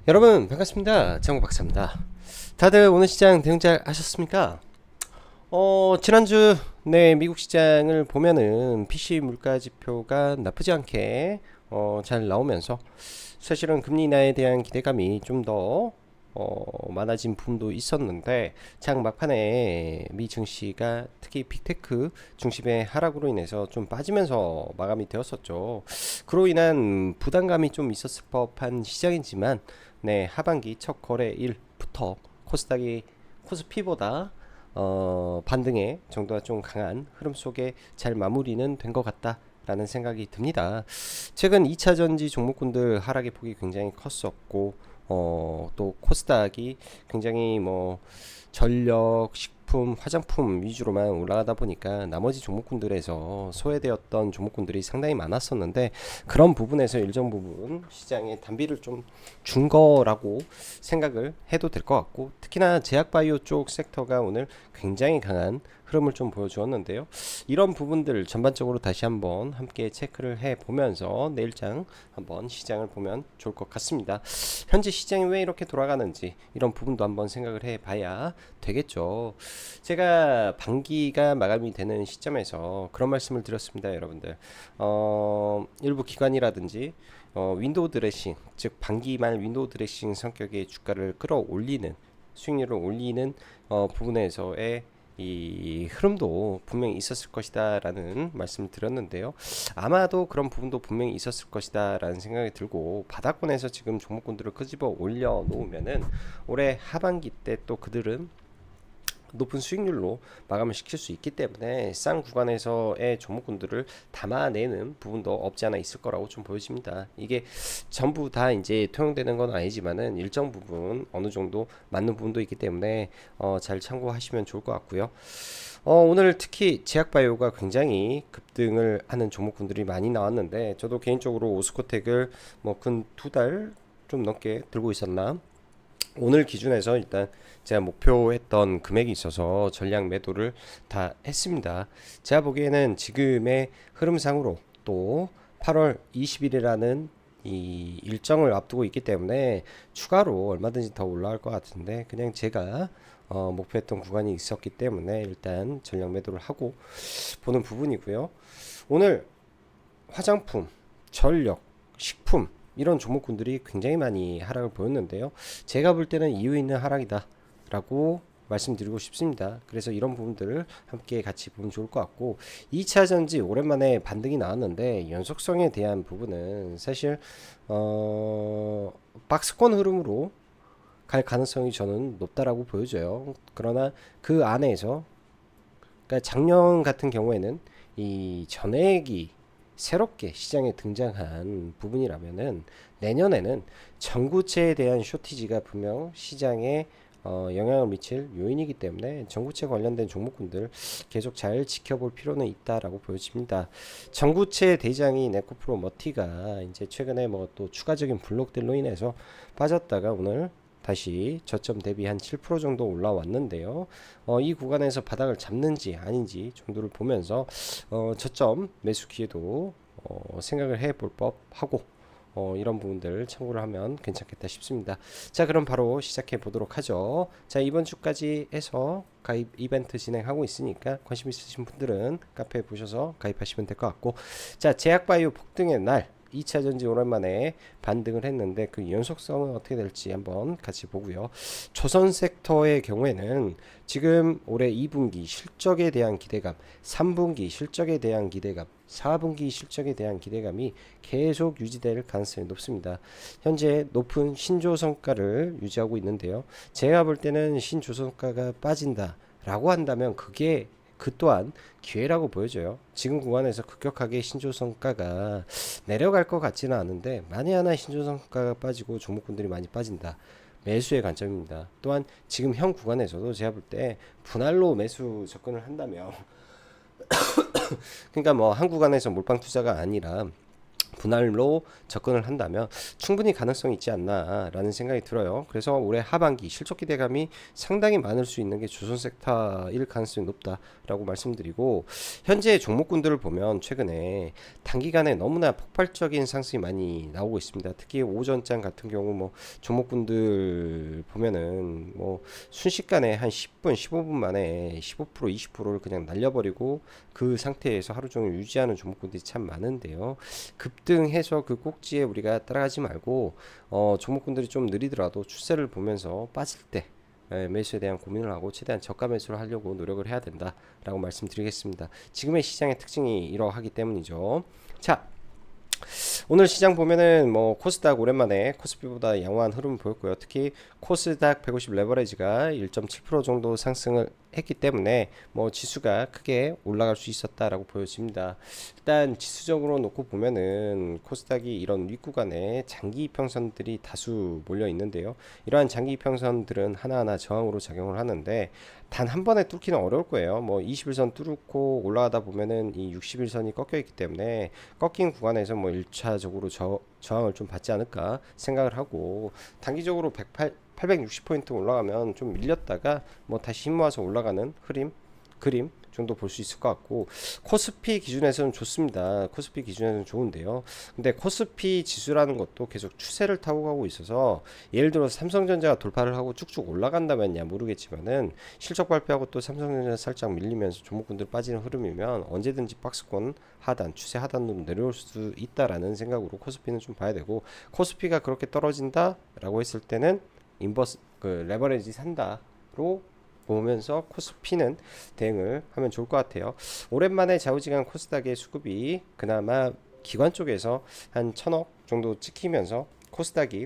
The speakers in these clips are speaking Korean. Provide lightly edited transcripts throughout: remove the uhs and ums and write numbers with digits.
여러분 반갑습니다. 장구 박사입니다. 다들 오늘 시장 대응 잘 하셨습니까? 지난주 미국 시장을 보면은 PC 물가 지표가 나쁘지 않게 잘 나오면서 사실은 금리 인하에 대한 기대감이 좀 더 많아진 부분도 있었는데 장 막판에 미 증시가 특히 빅테크 중심의 하락으로 인해서 좀 빠지면서 마감이 되었었죠. 그로 인한 부담감이 좀 있었을 법한 시장이지만 하반기 첫 거래일부터 코스닥이 코스피보다 반등의 정도가 좀 강한 흐름 속에 잘 마무리는 된 것 같다라는 생각이 듭니다. 최근 2차 전지 종목군들 하락의 폭이 굉장히 컸었고, 또 코스닥이 굉장히 뭐 전력, 식품, 화장품 위주로만 올라가다 보니까 나머지 종목군들에서 소외되었던 종목군들이 상당히 많았었는데 그런 부분에서 일정 부분 시장의 단비를 좀 준 거라고 생각을 해도 될 것 같고, 특히나 제약바이오 쪽 섹터가 오늘 굉장히 강한 흐름을 좀 보여주었는데요. 이런 부분들 전반적으로 다시 한번 함께 체크를 해 보면서 내일장 한번 시장을 보면 좋을 것 같습니다. 현재 시장이 왜 이렇게 돌아가는지 이런 부분도 한번 생각을 해 봐야 되겠죠. 제가 반기가 마감이 되는 시점에서 그런 말씀을 드렸습니다, 여러분들. 일부 기관이라든지 윈도우 드레싱, 즉 반기 말 윈도우 드레싱 성격의 주가를 끌어올리는, 수익률을 올리는 부분에서의 이 흐름도 분명히 있었을 것이다라는 말씀을 드렸는데요. 아마도 그런 부분도 분명히 있었을 것이다라는 생각이 들고, 바닥권에서 지금 종목군들을 끄집어 올려 놓으면은 올해 하반기 때 또 그들은 높은 수익률로 마감을 시킬 수 있기 때문에 싼 구간에서의 종목군들을 담아내는 부분도 없지 않아 있을 거라고 좀 보여집니다. 이게 전부 다 이제 통용되는 건 아니지만은 일정 부분 어느 정도 맞는 부분도 있기 때문에 잘 참고하시면 좋을 것 같고요. 오늘 특히 제약바이오가 굉장히 급등을 하는 종목군들이 많이 나왔는데, 저도 개인적으로 오스코텍을 뭐 근 2달 좀 넘게 들고 있었나, 오늘 기준에서 일단 제가 목표했던 금액이 있어서 전량 매도를 다 했습니다. 제가 보기에는 지금의 흐름상으로 또 8월 20일이라는 이 일정을 앞두고 있기 때문에 추가로 얼마든지 더 올라갈 것 같은데, 그냥 제가 목표했던 구간이 있었기 때문에 일단 전량 매도를 하고 보는 부분이고요. 오늘 화장품, 전력, 식품 이런 종목군들이 굉장히 많이 하락을 보였는데요. 제가 볼 때는 이유 있는 하락이다 라고 말씀드리고 싶습니다. 그래서 이런 부분들을 함께 같이 보면 좋을 것 같고, 2차 전지 오랜만에 반등이 나왔는데 연속성에 대한 부분은 사실 박스권 흐름으로 갈 가능성이 저는 높다라고 보여져요. 그러나 그 안에서, 그러니까 작년 같은 경우에는 이 전액이 새롭게 시장에 등장한 부분이라면은 내년에는 전구체에 대한 쇼티지가 분명 시장에 영향을 미칠 요인이기 때문에 전구체 관련된 종목군들 계속 잘 지켜볼 필요는 있다라고 보여집니다. 전구체 대장인 에코프로 머티가 이제 최근에 뭐 또 추가적인 블록들로 인해서 빠졌다가 오늘 다시 저점 대비 한 7% 정도 올라왔는데요. 이 구간에서 바닥을 잡는지 아닌지 정도를 보면서 저점 매수 기회도 생각을 해볼 법하고, 이런 부분들 참고를 하면 괜찮겠다 싶습니다. 자, 그럼 바로 시작해 보도록 하죠. 자, 이번 주까지 해서 가입 이벤트 진행하고 있으니까 관심 있으신 분들은 카페에 보셔서 가입하시면 될 것 같고, 자, 제약바이오 폭등의 날 2차 전지 오랜만에 반등을 했는데 그 연속성은 어떻게 될지 한번 같이 보고요. 조선 섹터의 경우에는 지금 올해 2분기 실적에 대한 기대감, 3분기 실적에 대한 기대감, 4분기 실적에 대한 기대감이 계속 유지될 가능성이 높습니다. 현재 높은 신조 성과를 유지하고 있는데요. 제가 볼 때는 신조 성과가 빠진다라고 한다면 그게 그 또한 기회라고 보여져요. 지금 구간에서 급격하게 신조성가가 내려갈 것 같지는 않은데, 만에 하나 신조성가가 빠지고 종목군들이 많이 빠진다, 매수의 관점입니다. 또한 지금 현 구간에서도 제가 볼 때 분할로 매수 접근을 한다면 그러니까 뭐 한 구간에서 몰빵 투자가 아니라 분할로 접근을 한다면 충분히 가능성이 있지 않나라는 생각이 들어요. 그래서 올해 하반기 실적 기대감이 상당히 많을 수 있는 게 조선 섹터일 가능성이 높다라고 말씀드리고, 현재 종목군들을 보면 최근에 단기간에 너무나 폭발적인 상승이 많이 나오고 있습니다. 특히 오전장 같은 경우 뭐 종목군들 보면은 뭐 순식간에 한 10분, 15분 만에 15%, 20%를 그냥 날려버리고 그 상태에서 하루 종일 유지하는 종목군들이 참 많은데요. 급등해서 그 꼭지에 우리가 따라가지 말고 종목군들이 좀 느리더라도 추세를 보면서 빠질 때 매수에 대한 고민을 하고 최대한 저가 매수를 하려고 노력을 해야 된다라고 말씀드리겠습니다. 지금의 시장의 특징이 이러하기 때문이죠. 자, 오늘 시장 보면은 뭐 코스닥 오랜만에 코스피보다 양호한 흐름을 보였고요. 특히 코스닥 150 레버리지가 1.7% 정도 상승을 했기 때문에 뭐 지수가 크게 올라갈 수 있었다라고 보여집니다. 일단 지수적으로 놓고 보면은 코스닥이 이런 윗구간에 장기 이평선들이 다수 몰려 있는데요. 이러한 장기 이평선들은 하나하나 저항으로 작용을 하는데 단 한 번에 뚫기는 어려울 거예요. 뭐 21선 뚫고 올라가다 보면은 이 61선이 꺾여 있기 때문에 꺾인 구간에서 뭐 1차적으로 저항을 좀 받지 않을까 생각을 하고, 단기적으로 860포인트 올라가면 좀 밀렸다가 뭐 다시 힘 모아서 올라가는 그림 정도 볼 수 있을 것 같고, 코스피 기준에서는 좋습니다. 코스피 기준에서는 좋은데요. 근데 코스피 지수라는 것도 계속 추세를 타고 가고 있어서, 예를 들어서 삼성전자가 돌파를 하고 쭉쭉 올라간다면야 모르겠지만은 실적 발표하고 또 삼성전자 살짝 밀리면서 종목군들 빠지는 흐름이면 언제든지 박스권 하단, 추세 하단으로 내려올 수 있다라는 생각으로 코스피는 좀 봐야 되고, 코스피가 그렇게 떨어진다라고 했을 때는 인버스 그 레버리지 산다로 보면서 코스피는 대응을 하면 좋을 것 같아요. 오랜만에 좌우지간 코스닥의 수급이 그나마 기관 쪽에서 한 1000억 정도 찍히면서 코스닥이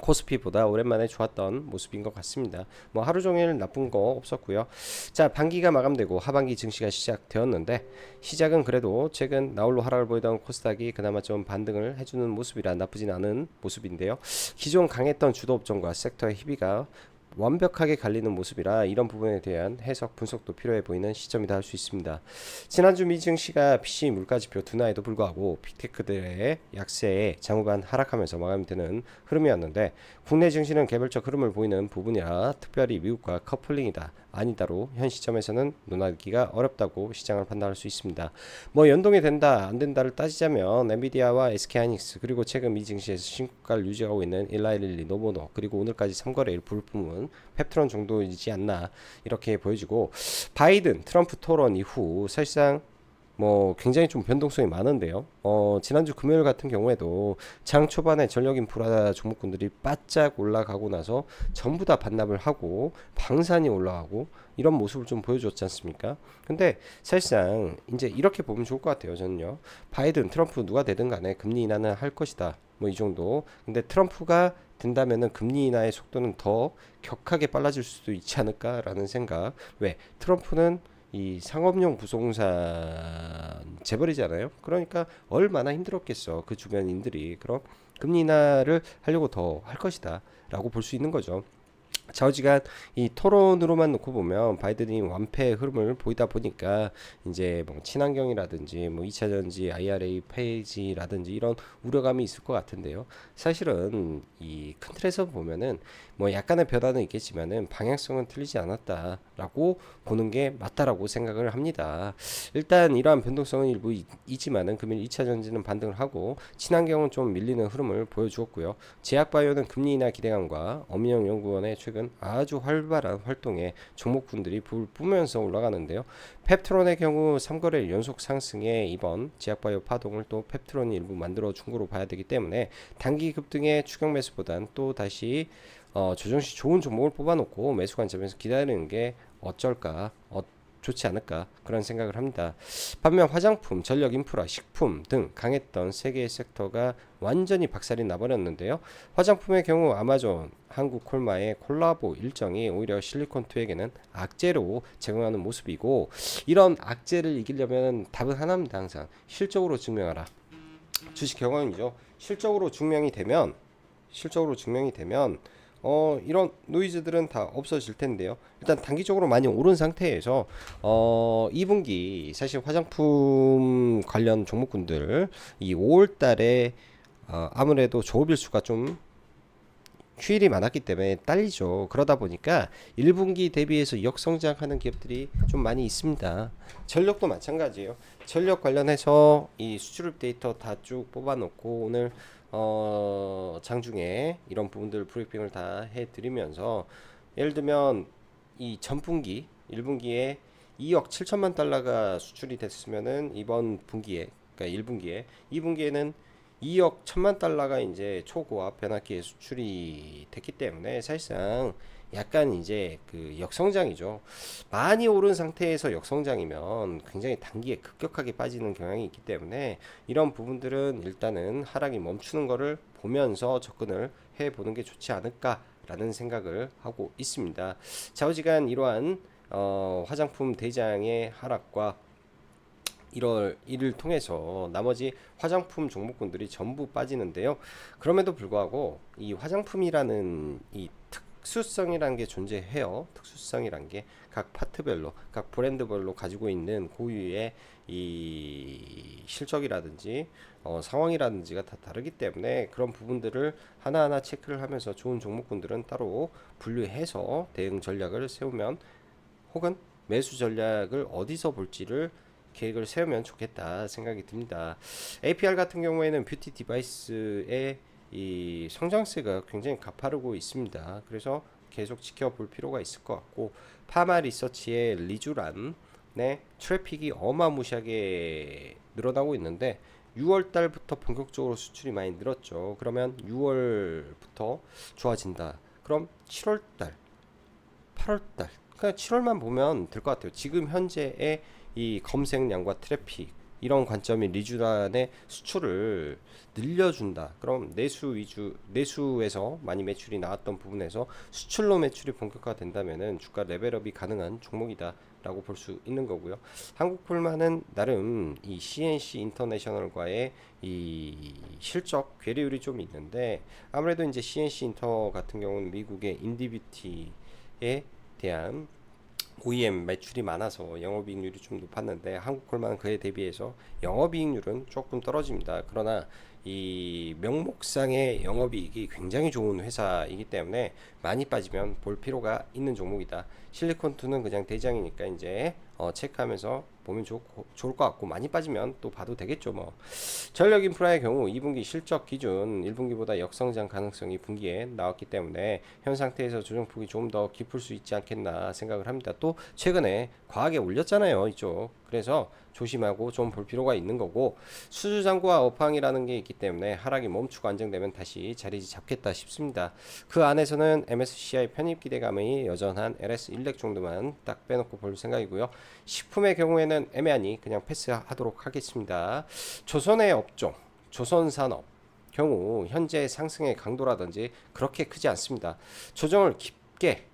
코스피보다 오랜만에 좋았던 모습인 것 같습니다. 뭐 하루 종일 나쁜 거 없었고요. 자, 반기가 마감되고 하반기 증시가 시작되었는데, 시작은 그래도 최근 나홀로 하락을 보이던 코스닥이 그나마 좀 반등을 해주는 모습이라 나쁘진 않은 모습인데요. 기존 강했던 주도 업종과 섹터의 희비가 완벽하게 갈리는 모습이라 이런 부분에 대한 해석 분석도 필요해 보이는 시점이다 할 수 있습니다. 지난주 미 증시가 PC 물가지표 둔화에도 불구하고 빅테크들의 약세에 장후반 하락하면서 마감되는 흐름이었는데, 국내 증시는 개별적 흐름을 보이는 부분이라 특별히 미국과 커플링이다 아니다로 현 시점에서는 논하기가 어렵다고 시장을 판단할 수 있습니다. 뭐 연동이 된다 안 된다를 따지자면 엔비디아와 SK하이닉스, 그리고 최근 미 증시에서 신고가를 유지하고 있는 일라일리, 노보노, 그리고 오늘까지 3거래일 부분 펩트론 정도이지 않나 이렇게 보여지고, 바이든 트럼프 토론 이후 사실상 뭐 굉장히 좀 변동성이 많은데요. 지난주 금요일 같은 경우에도 장 초반에 전력 인프라 종목군들이 바짝 올라가고 나서 전부 다 반납을 하고 방산이 올라가고 이런 모습을 좀 보여줬지 않습니까? 근데 사실상 이제 이렇게 보면 좋을 것 같아요. 저는요. 바이든, 트럼프 누가 되든 간에 금리 인하는 할 것이다. 뭐 이 정도. 근데 트럼프가 된다면은 금리 인하의 속도는 더 격하게 빨라질 수도 있지 않을까라는 생각. 왜? 트럼프는 이 상업용 부동산 재벌이잖아요. 그러니까 얼마나 힘들었겠어 그 주변인들이. 그럼 금리 인하를 하려고 더 할 것이다라고 볼 수 있는 거죠. 좌우지간 이 토론으로만 놓고 보면 바이든이 완패의 흐름을 보이다 보니까 이제 뭐 친환경이라든지 뭐 2차 전지, IRA 폐지라든지 이런 우려감이 있을 것 같은데요. 사실은 이 큰 틀에서 보면은 뭐 약간의 변화는 있겠지만은 방향성은 틀리지 않았다라고 보는 게 맞다라고 생각을 합니다. 일단 이러한 변동성은 일부 있지만은 금일 2차 전지는 반등을 하고 친환경은 좀 밀리는 흐름을 보여주었고요. 제약바이오는 금리 인하 기대감과 엄인영 연구원의 최근 아주 활발한 활동에 종목군들이 불 뿜으면서 올라가는데요. 펩트론의 경우 3거래일 연속 상승에 이번 제약바이오 파동을 또 펩트론이 일부 만들어 준 거로 봐야 되기 때문에 단기 급등의 추격 매수보단 또 다시 조정시 좋은 종목을 뽑아놓고 매수 관점에서 기다리는 게 어쩔까 좋지 않을까 그런 생각을 합니다. 반면 화장품, 전력 인프라, 식품 등 강했던 세 개의 섹터가 완전히 박살이 나버렸는데요. 화장품의 경우 아마존, 한국콜마의 콜라보 일정이 오히려 실리콘투에게는 악재로 제공하는 모습이고, 이런 악재를 이기려면 답은 하나입니다. 항상 실적으로 증명하라. 주식 경험이죠. 실적으로 증명이 되면 이런 노이즈들은 다 없어질 텐데요. 일단 단기적으로 많이 오른 상태에서 2분기 사실 화장품 관련 종목군들 이 5월 달에 아무래도 조업일수가 좀 휴일이 많았기 때문에 딸리죠. 그러다 보니까 1분기 대비해서 역성장하는 기업들이 좀 많이 있습니다. 전력도 마찬가지예요. 전력 관련해서 이 수출입 데이터 다 쭉 뽑아놓고 오늘 장중에 이런 부분들 브리핑을 다 해드리면서 예를 들면 이 전분기 1분기에 2억 7천만 달러가 수출이 됐으면은 이번 분기에 그러니까 1분기에 2분기에는 2억 1천만 달러가 이제 초고압 변압기에 수출이 됐기 때문에 사실상 약간 이제 그 역성장이죠. 많이 오른 상태에서 역성장이면 굉장히 단기에 급격하게 빠지는 경향이 있기 때문에 이런 부분들은 일단은 하락이 멈추는 거를 보면서 접근을 해 보는 게 좋지 않을까라는 생각을 하고 있습니다. 좌우지간 이러한 화장품 대장의 하락과 이를 통해서 나머지 화장품 종목군들이 전부 빠지는데요. 그럼에도 불구하고 이 화장품이라는 이 특수성이라는 게 존재해요. 특수성이라는 게 각 파트별로, 각 브랜드별로 가지고 있는 고유의 이 실적이라든지 상황이라든지가 다 다르기 때문에 그런 부분들을 하나하나 체크를 하면서 좋은 종목군들은 따로 분류해서 대응 전략을 세우면 혹은 매수 전략을 어디서 볼지를 계획을 세우면 좋겠다 생각이 듭니다. APR 같은 경우에는 뷰티 디바이스의 이 성장세가 굉장히 가파르고 있습니다. 그래서 계속 지켜볼 필요가 있을 것 같고 파마 리서치의 리주란의 트래픽이 어마무시하게 늘어나고 있는데 6월 달부터 본격적으로 수출이 많이 늘었죠. 그러면 6월부터 좋아진다. 그럼 7월 달, 8월 달, 그러니까 7월만 보면 될 것 같아요. 지금 현재의 이 검색량과 트래픽 이런 관점이 리주란의 수출을 늘려준다. 그럼 내수에서 많이 매출이 나왔던 부분에서 수출로 매출이 본격화된다면은 주가 레벨업이 가능한 종목이다라고 볼 수 있는 거고요. 한국풀만은 나름 이 CNC 인터내셔널과의 이 실적 괴리율이 좀 있는데 아무래도 이제 CNC 인터 같은 경우는 미국의 인디뷰티에 대한 OEM 매출이 많아서 영업이익률이 좀 높았는데 한국콜만 그에 대비해서 영업이익률은 조금 떨어집니다. 그러나 이 명목상의 영업이익이 굉장히 좋은 회사이기 때문에 많이 빠지면 볼 필요가 있는 종목이다. 실리콘2는 그냥 대장이니까 이제 체크하면서 보면 좋을 것 같고 많이 빠지면 또 봐도 되겠죠 뭐. 전력 인프라의 경우 2분기 실적 기준 1분기보다 역성장 가능성이 분기에 나왔기 때문에 현 상태에서 조정폭이 좀 더 깊을 수 있지 않겠나 생각을 합니다. 또 최근에 과하게 올렸잖아요 이쪽. 그래서 조심하고 좀 볼 필요가 있는 거고 수주장구와 업황이라는 게 있기 때문에 하락이 멈추고 안정되면 다시 자리 잡겠다 싶습니다. 그 안에서는 MSCI 편입 기대감이 여전한 LS 일렉 정도만 딱 빼놓고 볼 생각이고요. 식품의 경우에는 애매하니 그냥 패스하도록 하겠습니다. 조선의 업종, 조선산업 경우 현재 상승의 강도라든지 그렇게 크지 않습니다. 조정을 깊게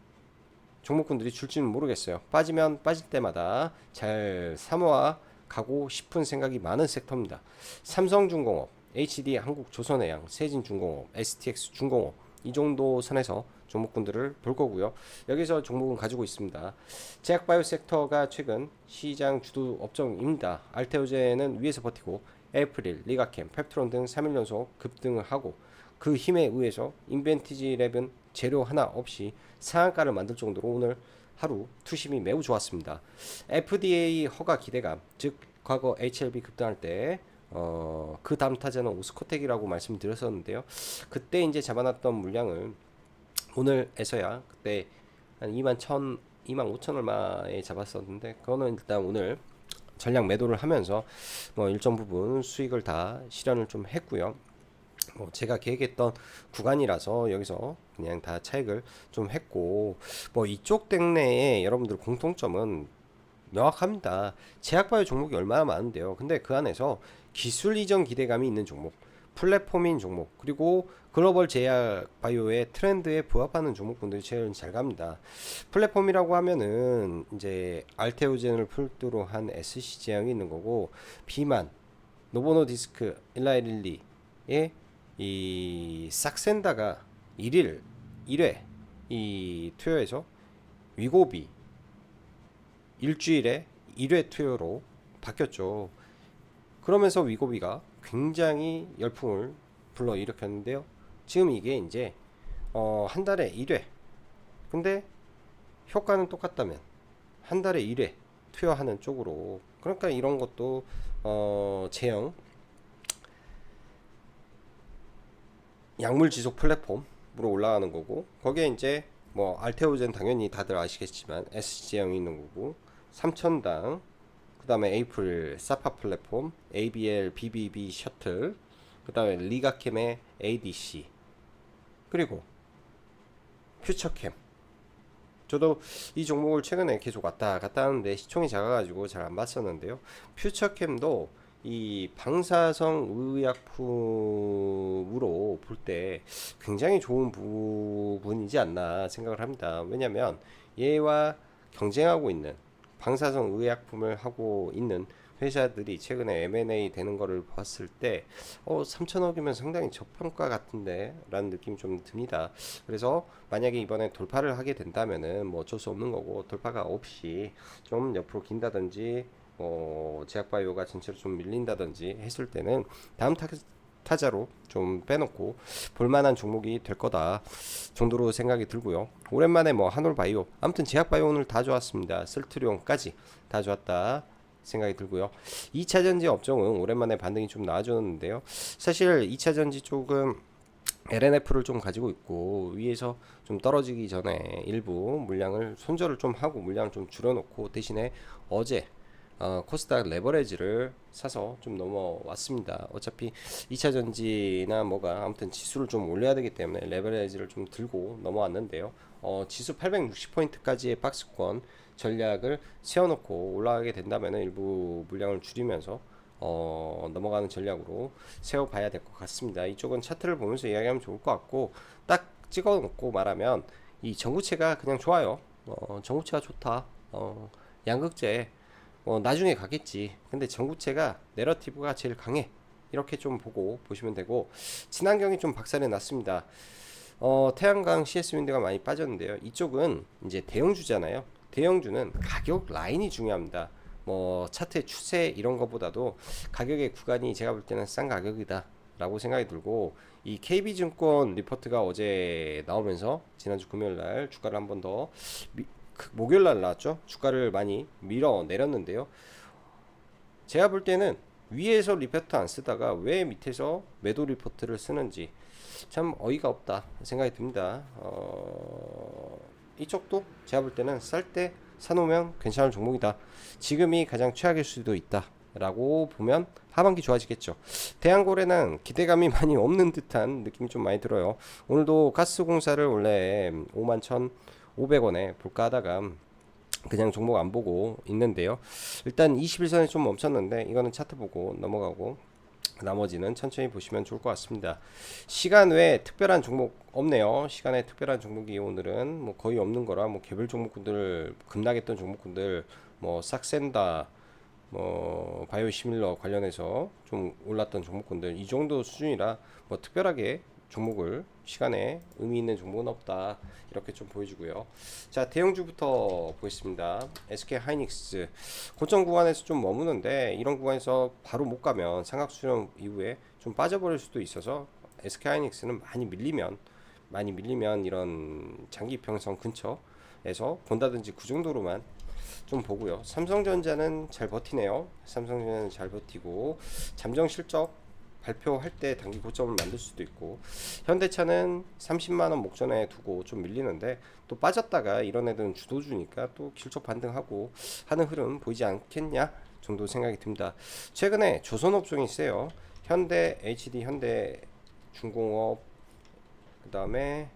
종목군들이 줄지는 모르겠어요. 빠지면 빠질 때마다 잘 사모아 가고 싶은 생각이 많은 섹터입니다. 삼성중공업, HD 한국조선해양, 세진중공업, STX 중공업 이 정도 선에서 종목군들을 볼 거고요. 여기서 종목은 가지고 있습니다. 제약바이오 섹터가 최근 시장 주도 업종입니다. 알테오제는 위에서 버티고 에이프릴, 리가캠, 펩트론 등 3일 연속 급등을 하고 그 힘에 의해서 인벤티지 랩은 재료 하나 없이 상한가를 만들 정도로 오늘 하루 투심이 매우 좋았습니다. FDA 허가 기대감, 즉 과거 HLB 급등할 때 그 다음 타자는 오스코텍이라고 말씀드렸었는데요. 그때 이제 잡아놨던 물량을 오늘에서야 그때 한 2만 2만 5천 얼마에 잡았었는데 그거는 일단 오늘 전량 매도를 하면서 뭐 일정 부분 수익을 다 실현을 좀 했고요. 뭐 제가 계획했던 구간이라서 여기서 그냥 다 차익을 좀 했고 뭐 이쪽 땡내에 여러분들 공통점은 명확합니다. 제약바이오 종목이 얼마나 많은데요. 근데 그 안에서 기술 이전 기대감이 있는 종목, 플랫폼인 종목, 그리고 글로벌 제약바이오의 트렌드에 부합하는 종목분들이 제일 잘 갑니다. 플랫폼이라고 하면은 이제 알테오젠을 필두로 한 SC 제약이 있는 거고 비만, 노보노디스크, 일라이릴리의 이 싹센다가 1일 1회 이 투여에서 위고비 일주일에 1회 투여로 바뀌었죠. 그러면서 위고비가 굉장히 열풍을 불러일으켰는데요. 지금 이게 이제 한 달에 1회, 근데 효과는 똑같다면 한 달에 1회 투여하는 쪽으로, 그러니까 이런 것도 제형 약물 지속 플랫폼으로 올라가는 거고, 거기에 이제 뭐 알테오젠 당연히 다들 아시겠지만 SC제형이 있는 거고, 3천당, 그 다음에 에이플 사파 플랫폼, ABL BBB 셔틀, 그 다음에 리가캠의 ADC, 그리고 퓨처캠. 저도 이 종목을 최근에 계속 왔다 갔다 하는데 시총이 작아가지고 잘 안 봤었는데요. 퓨처캠도 이 방사성 의약품으로 볼 때 굉장히 좋은 부분이지 않나 생각을 합니다. 왜냐면 얘와 경쟁하고 있는 방사성 의약품을 하고 있는 회사들이 최근에 M&A 되는 거를 봤을 때 3천억이면 상당히 저평가 같은데 라는 느낌이 좀 듭니다. 그래서 만약에 이번에 돌파를 하게 된다면은 뭐 어쩔 수 없는 거고, 돌파가 없이 좀 옆으로 긴다든지 제약바이오가 전체로 좀 밀린다든지 했을 때는 다음 타자로 좀 빼놓고 볼만한 종목이 될 거다 정도로 생각이 들고요. 오랜만에 뭐 한올바이오, 아무튼 제약바이오 오늘 다 좋았습니다. 셀트리온까지 다 좋았다 생각이 들고요. 2차전지 업종은 오랜만에 반등이 좀 나아졌는데요. 사실 2차전지 쪽은 LNF를 좀 가지고 있고, 위에서 좀 떨어지기 전에 일부 물량을 손절을 좀 하고 물량을 좀 줄여놓고, 대신에 어제 코스닥 레버리지를 사서 좀 넘어왔습니다. 어차피 2차전지나 뭐가 아무튼 지수를 좀 올려야 되기 때문에 레버리지를 좀 들고 넘어왔는데요. 지수 860포인트까지의 박스권 전략을 세워놓고 올라가게 된다면 일부 물량을 줄이면서 넘어가는 전략으로 세워봐야 될 것 같습니다. 이쪽은 차트를 보면서 이야기하면 좋을 것 같고, 딱 찍어놓고 말하면 이 전구체가 그냥 좋아요. 전구체가 좋다. 양극재 나중에 가겠지. 근데 전구체가 내러티브가 제일 강해. 이렇게 좀 보고 보시면 되고, 친환경이 좀 박살이 났습니다. 태양광 CS윈드가 많이 빠졌는데요. 이쪽은 이제 대형주잖아요. 대형주는 가격 라인이 중요합니다. 뭐 차트의 추세 이런 것보다도 가격의 구간이 제가 볼 때는 싼 가격이다 라고 생각이 들고, 이 KB증권 리포트가 어제 나오면서 지난주 금요일날 주가를 한 번 더 목요일날 나왔죠. 주가를 많이 밀어 내렸는데요. 제가 볼 때는 위에서 리포트 안 쓰다가 왜 밑에서 매도 리포트를 쓰는지 참 어이가 없다 생각이 듭니다. 이쪽도 제가 볼 때는 쌀 때 사놓으면 괜찮은 종목이다. 지금이 가장 최악일 수도 있다 라고 보면 하반기 좋아지겠죠. 대한고래는 기대감이 많이 없는 듯한 느낌이 좀 많이 들어요. 오늘도 가스공사를 원래 51,500원에 볼까 하다가 그냥 종목 안 보고 있는데요. 일단 21선에 좀 멈췄는데 이거는 차트 보고 넘어가고, 나머지는 천천히 보시면 좋을 것 같습니다. 시간 외에 특별한 종목 없네요. 시간에 특별한 종목이 오늘은 뭐 거의 없는 거라, 뭐 개별 종목군들 급락했던 종목군들 뭐 싹센다, 뭐 바이오시밀러 관련해서 좀 올랐던 종목군들 이 정도 수준이라 뭐 특별하게 종목을 시간에 의미 있는 종목은 없다 이렇게 좀 보여주고요. 자, 대형주부터 보겠습니다. SK 하이닉스 고점 구간에서 좀 머무는데, 이런 구간에서 바로 못 가면 삼각 수렴 이후에 좀 빠져버릴 수도 있어서 SK 하이닉스는 많이 밀리면 이런 장기 평선 근처에서 본다든지 그 정도로만 좀 보고요. 삼성전자는 잘 버티네요. 삼성전자는 잘 버티고 잠정 실적 발표할 때 단기 고점을 만들 수도 있고, 현대차는 30만원 목전에 두고 좀 밀리는데 또 빠졌다가 이런 애들은 주도주니까 또 실적 반등하고 하는 흐름 보이지 않겠냐 정도 생각이 듭니다. 최근에 조선업종이 세요. 현대 HD, 현대 중공업, 그 다음에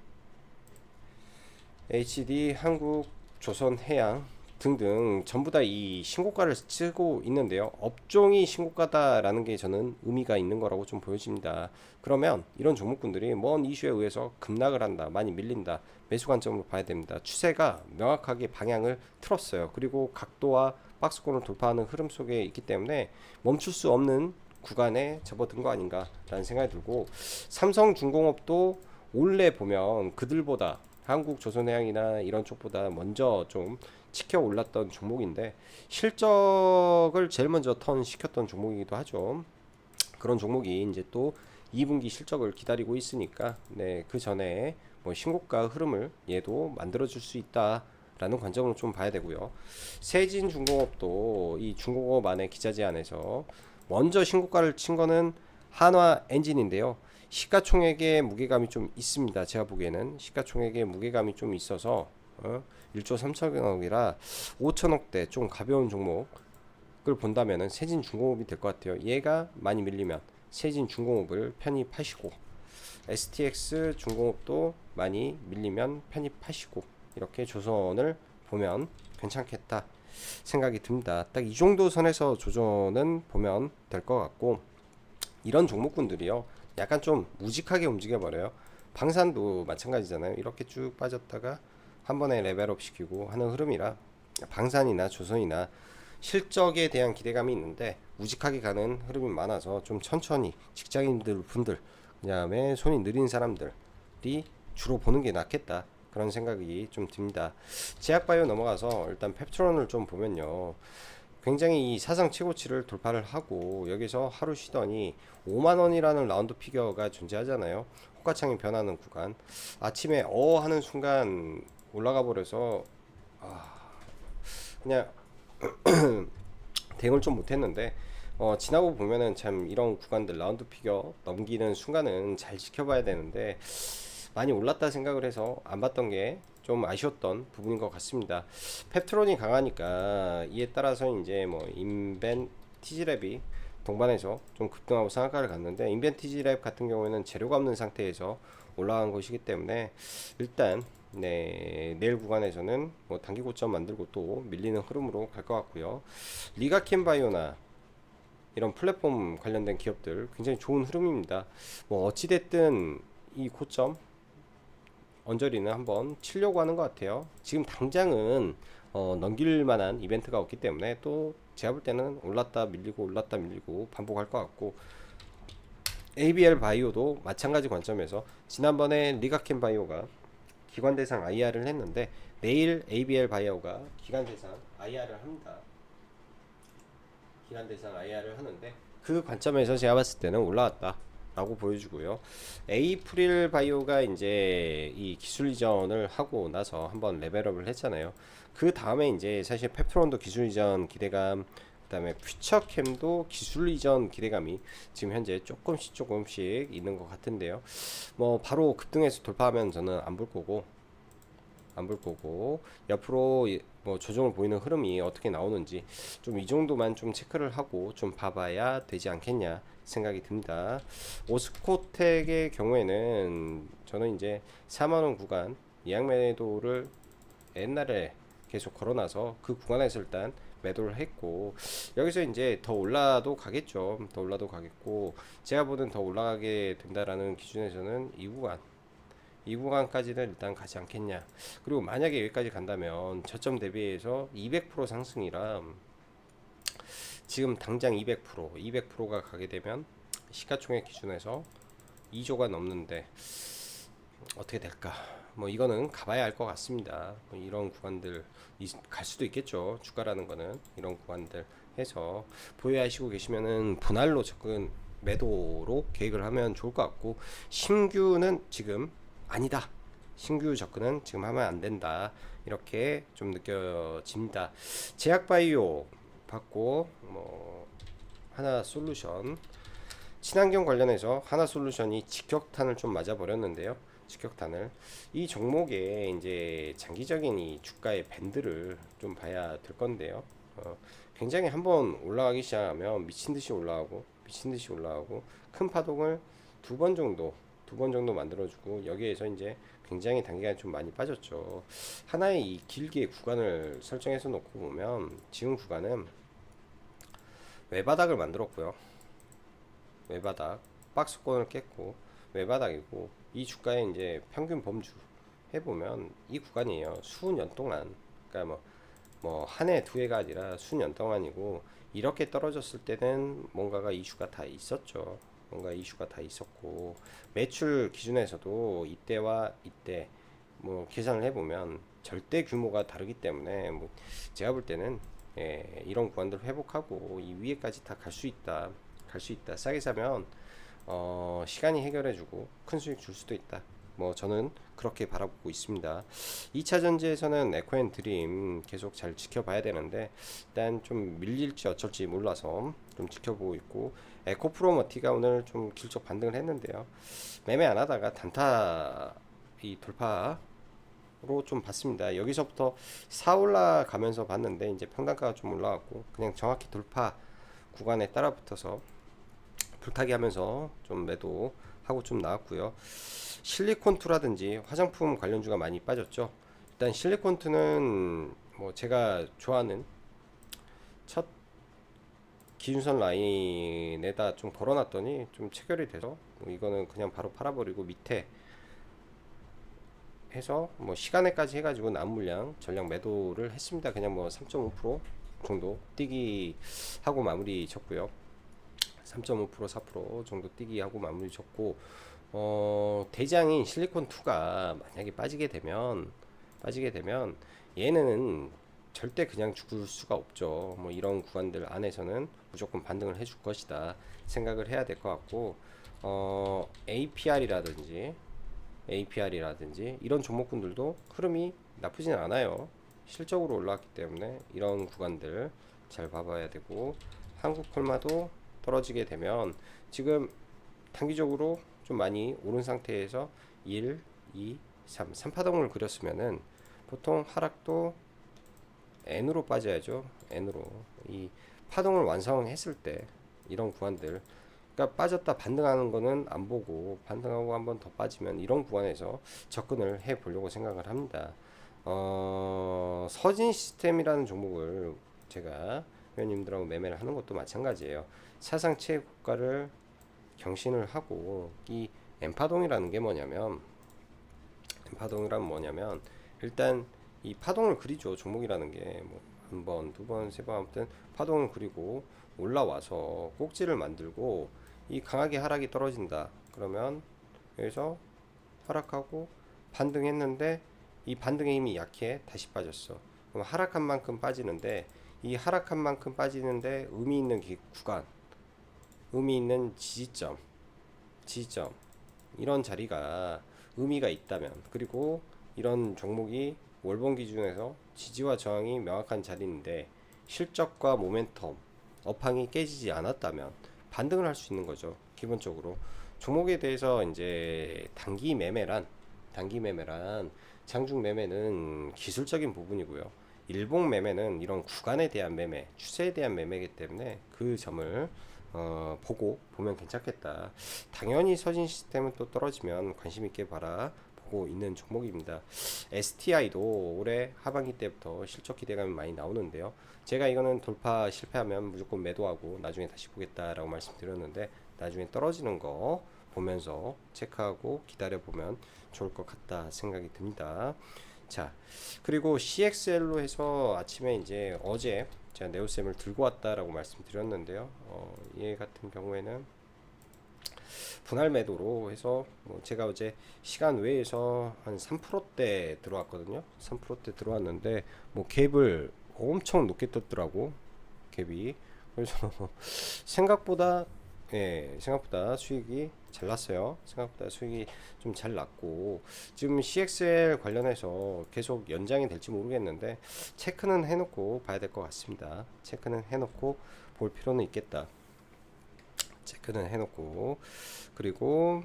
HD 한국, 조선해양 등등 전부 다 이 신고가를 치고 있는데요. 업종이 신고가다라는 게 저는 의미가 있는 거라고 좀 보여집니다. 그러면 이런 종목군들이 먼 이슈에 의해서 급락을 한다, 많이 밀린다, 매수 관점으로 봐야 됩니다. 추세가 명확하게 방향을 틀었어요. 그리고 각도와 박스권을 돌파하는 흐름 속에 있기 때문에 멈출 수 없는 구간에 접어든 거 아닌가 라는 생각이 들고, 삼성중공업도 원래 보면 그들보다 한국조선해양이나 이런 쪽보다 먼저 좀 치켜 올랐던 종목인데 실적을 제일 먼저 턴시켰던 종목이기도 하죠. 그런 종목이 이제 또 2분기 실적을 기다리고 있으니까 네, 그 전에 뭐 신고가 흐름을 얘도 만들어줄 수 있다라는 관점으로 좀 봐야 되고요. 세진중공업도 이 중공업 안에 기자 제안에서 먼저 신고가를 친 거는 한화 엔진인데요. 시가총액의 무게감이 좀 있습니다. 제가 보기에는 시가총액의 무게감이 좀 있어서 1조 3천억이라 5천억대 좀 가벼운 종목을 본다면은 세진중공업이 될 것 같아요. 얘가 많이 밀리면 세진중공업을 편입하시고 STX 중공업도 많이 밀리면 편입하시고 이렇게 조선을 보면 괜찮겠다 생각이 듭니다. 딱 이 정도 선에서 조정은 보면 될 것 같고 이런 종목군들이요 약간 좀 우직하게 움직여 버려요. 방산도 마찬가지잖아요. 이렇게 쭉 빠졌다가 한 번에 레벨업 시키고 하는 흐름이라 방산이나 조선이나 실적에 대한 기대감이 있는데 우직하게 가는 흐름이 많아서 좀 천천히 직장인들 분들 그다음에 손이 느린 사람들이 주로 보는 게 낫겠다 그런 생각이 좀 듭니다. 제약바이오 넘어가서 일단 펩트론을 좀 보면요 굉장히 이 사상 최고치를 돌파를 하고 여기서 하루 쉬더니 5만원이라는 라운드 피겨가 존재하잖아요. 호가창이 변하는 구간 아침에 하는 순간 올라가 버려서 그냥 대응을 좀 못했는데 지나고 보면은 참 이런 구간들 라운드 피겨 넘기는 순간은 잘 지켜봐야 되는데 많이 올랐다 생각을 해서 안 봤던 게 좀 아쉬웠던 부분인 것 같습니다. 펩트론이 강하니까 이에 따라서 이제 뭐 인벤 티지랩이 동반해서 좀 급등하고 상한가를 갔는데 인벤 티지랩 같은 경우에는 재료가 없는 상태에서 올라간 것이기 때문에 일단 네, 내일 구간에서는 뭐 단기 고점 만들고 또 밀리는 흐름으로 갈 것 같고요. 리가켄 바이오나 이런 플랫폼 관련된 기업들 굉장히 좋은 흐름입니다. 뭐 어찌됐든 이 고점 언저리는 한번 치려고 하는 것 같아요. 지금 당장은 넘길 만한 이벤트가 없기 때문에 또 제가 볼 때는 올랐다 밀리고 반복할 것 같고 ABL 바이오도 마찬가지 관점에서 지난번에 리가켄 바이오가 기관 대상 IR을 했는데 내일 ABL 바이오가 기관 대상 IR을 합니다. 기관 대상 IR을 하는데 그 관점에서 제가 봤을 때는 올라왔다 라고 보여주고요. 에이프릴 바이오가 이제 이 기술 이전을 하고 나서 한번 레벨업을 했잖아요. 그 다음에 이제 사실 펩트론도 기술 이전 기대감 그 다음에 퓨처캠도 기술 이전 기대감이 지금 현재 조금씩 있는 것 같은데요. 뭐 바로 급등해서 돌파하면 저는 안 볼 거고 옆으로 뭐 조정을 보이는 흐름이 어떻게 나오는지 좀 이 정도만 좀 체크를 하고 좀 봐봐야 되지 않겠냐 생각이 듭니다. 오스코텍의 경우에는 저는 이제 4만원 구간 예약 매도를 옛날에 계속 걸어놔서 그 구간에서 일단 매도를 했고 여기서 이제 더 올라도 가겠죠. 더 올라도 가겠고 제가 보는 더 올라가게 된다라는 기준에서는 이 구간까지는 일단 가지 않겠냐. 그리고 만약에 여기까지 간다면 저점 대비해서 200% 상승이라 지금 당장 200%가 가게 되면 시가총액 기준에서 2조가 넘는데 어떻게 될까? 뭐 이거는 가봐야 알 것 같습니다. 뭐 이런 구간들 갈 수도 있겠죠. 주가라는 거는 이런 구간들 해서 보유하시고 계시면은 분할로 접근 매도로 계획을 하면 좋을 것 같고 신규는 지금 아니다. 신규 접근은 지금 하면 안 된다. 이렇게 좀 느껴집니다. 제약바이오 받고 뭐 하나솔루션 친환경 관련해서 하나솔루션이 직격탄을 좀 맞아버렸는데요. 직격탄을 이 종목에 이제 장기적인 이 주가의 밴드를 좀 봐야 될 건데요. 굉장히 한번 올라가기 시작하면 미친 듯이 올라가고 큰 파동을 두 번 정도 만들어주고 여기에서 이제 굉장히 단기간에 좀 많이 빠졌죠. 하나의 이 길게 구간을 설정해서 놓고 보면 지금 구간은 외바닥을 만들었고요. 외바닥 박스권을 깼고 외바닥이고 이 주가의 이제 평균 범주 해보면 이 구간이에요. 수년 동안 그러니까 뭐 한 해 두 해가 아니라 수년 동안이고 이렇게 떨어졌을 때는 뭔가가 이슈가 다 있었죠. 뭔가 이슈가 다 있었고, 매출 기준에서도 이때와 이때 뭐 계산을 해보면 절대 규모가 다르기 때문에 뭐 제가 볼 때는 이런 구간들 회복하고 이 위에까지 다 갈 수 있다. 갈 수 있다. 싸게 사면 시간이 해결해주고 큰 수익 줄 수도 있다. 뭐 저는 그렇게 바라보고 있습니다. 2차 전지에서는 에코앤드림 계속 잘 지켜봐야 되는데 일단 좀 밀릴지 어쩔지 몰라서 좀 지켜보고 있고, 에코프로머티가 오늘 좀 길적 반등을 했는데요. 매매 안 하다가 단타 이 돌파로 좀 봤습니다. 여기서부터 사 올라가면서 봤는데 이제 평단가가 좀 올라왔고 그냥 정확히 돌파 구간에 따라 붙어서 불타기 하면서 좀 매도하고 좀 나왔고요. 실리콘투라든지 화장품 관련주가 많이 빠졌죠. 일단 실리콘투는 뭐 제가 좋아하는 첫 기준선 라인에다 좀 걸어놨더니 좀 체결이 돼서 뭐 이거는 그냥 바로 팔아버리고 밑에 해서 뭐 시간에까지 해가지고 남은 물량 전량 매도를 했습니다. 그냥 뭐 3.5% 정도 뛰기 하고 마무리 쳤고요. 3.5% 4% 정도 뛰기 하고 마무리 쳤고, 대장인 실리콘2가 만약에 빠지게 되면 얘는 절대 그냥 죽을 수가 없죠. 뭐 이런 구간들 안에서는 무조건 반등을 해줄 것이다 생각을 해야 될 것 같고, APR이라든지 이런 종목군들도 흐름이 나쁘진 않아요. 실적으로 올라왔기 때문에 이런 구간들 잘 봐봐야 되고, 한국콜마도 떨어지게 되면 지금 단기적으로 좀 많이 오른 상태에서 1, 2, 3파동을 그렸으면은 보통 하락도 N으로 빠져야죠. N으로 이 파동을 완성했을 때 이런 구간들, 그러니까 빠졌다 반등하는 거는 안 보고 반등하고 한번 더 빠지면 이런 구간에서 접근을 해 보려고 생각을 합니다. 서진 시스템이라는 종목을 제가 회원님들하고 매매를 하는 것도 마찬가지예요. 사상 최고가를 경신을 하고, 이 N파동이라는 게 뭐냐면 일단 이 파동을 그리죠. 종목이라는 게 뭐 한 번, 두 번, 세 번 아무튼 파동을 그리고 올라와서 꼭지를 만들고 이 강하게 하락이 떨어진다. 그러면 여기서 하락하고 반등했는데 이 반등의 힘이 약해 다시 빠졌어. 그럼 하락한 만큼 빠지는데, 이 하락한 만큼 빠지는데 의미 있는 구간, 의미 있는 지지점 이런 자리가 의미가 있다면, 그리고 이런 종목이 월봉 기준에서 지지와 저항이 명확한 자리인데 실적과 모멘텀 업황이 깨지지 않았다면 반등을 할 수 있는 거죠. 기본적으로 종목에 대해서 이제 단기 매매란 장중 매매는 기술적인 부분이고요. 일봉 매매는 이런 구간에 대한 매매, 추세에 대한 매매이기 때문에 그 점을 보고 보면 괜찮겠다. 당연히 서진 시스템은 또 떨어지면 관심 있게 바라보고 있는 종목입니다. STI도 올해 하반기 때부터 실적 기대감이 많이 나오는데요. 제가 이거는 돌파 실패하면 무조건 매도하고 나중에 다시 보겠다라고 말씀드렸는데, 나중에 떨어지는 거 보면서 체크하고 기다려 보면 좋을 것 같다 생각이 듭니다. 자, 그리고 CXL로 해서 아침에 이제 어제 제가 네오셈을 들고 왔다라고 말씀드렸는데요. 얘 같은 경우에는 분할 매도로 해서 뭐 제가 어제 시간 외에서 한 3%대 들어왔거든요. 3%대 들어왔는데 뭐 갭을 엄청 높게 떴더라고, 갭이. 그래서 생각보다 수익이 잘 났어요. 생각보다 수익이 좀 잘 났고, 지금 CXL 관련해서 계속 연장이 될지 모르겠는데 체크는 해놓고 봐야 될 것 같습니다. 체크는 해놓고 볼 필요는 있겠다. 체크는 해놓고, 그리고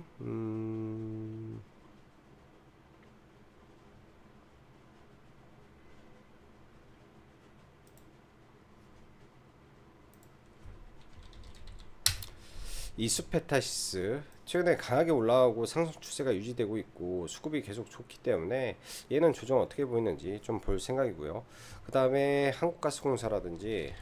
이수페타시스 최근에 강하게 올라오고 상승 추세가 유지되고 있고 수급이 계속 좋기 때문에 얘는 조정 어떻게 보이는지 좀 볼 생각이고요. 그 다음에 한국가스공사라든지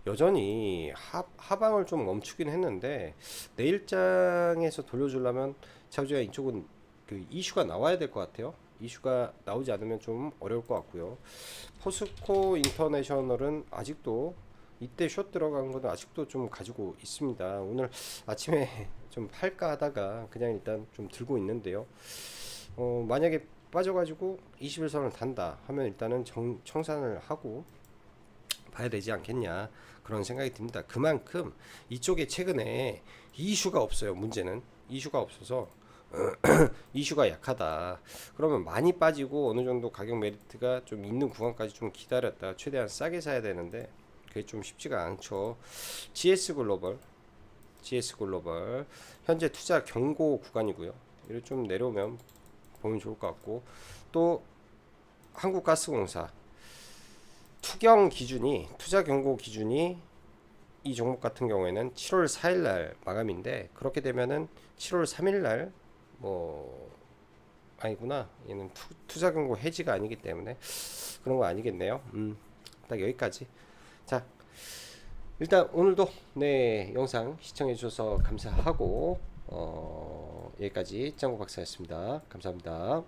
여전히 하방을 좀 멈추긴 했는데 내일장에서 돌려주려면 자주가 이쪽은 그 이슈가 나와야 될 것 같아요. 이슈가 나오지 않으면 좀 어려울 것 같고요. 포스코 인터내셔널은 아직도 이때 숏 들어간 거는 아직도 좀 가지고 있습니다. 오늘 아침에 좀 팔까 하다가 그냥 일단 좀 들고 있는데요. 만약에 빠져가지고 21선을 단다 하면 일단은 청산을 하고 봐야 되지 않겠냐 그런 생각이 듭니다. 그만큼 이쪽에 최근에 이슈가 없어요. 문제는 이슈가 없어서 이슈가 약하다. 그러면 많이 빠지고 어느 정도 가격 메리트가 좀 있는 구간까지 좀 기다렸다 최대한 싸게 사야 되는데 그게 좀 쉽지가 않죠. GS 글로벌 현재 투자 경고 구간이고요. 이를 좀 내려오면 보면 좋을 것 같고, 또 한국가스공사 투자 경고 기준이 이 종목 같은 경우에는 7월 4일 날 마감인데, 그렇게 되면은 7월 3일 날 아니구나. 얘는 투자 경고 해지가 아니기 때문에 그런 거 아니겠네요. 딱 여기까지. 자, 일단 오늘도 네 영상 시청해 주셔서 감사하고 여기까지 짱구 박사였습니다. 감사합니다.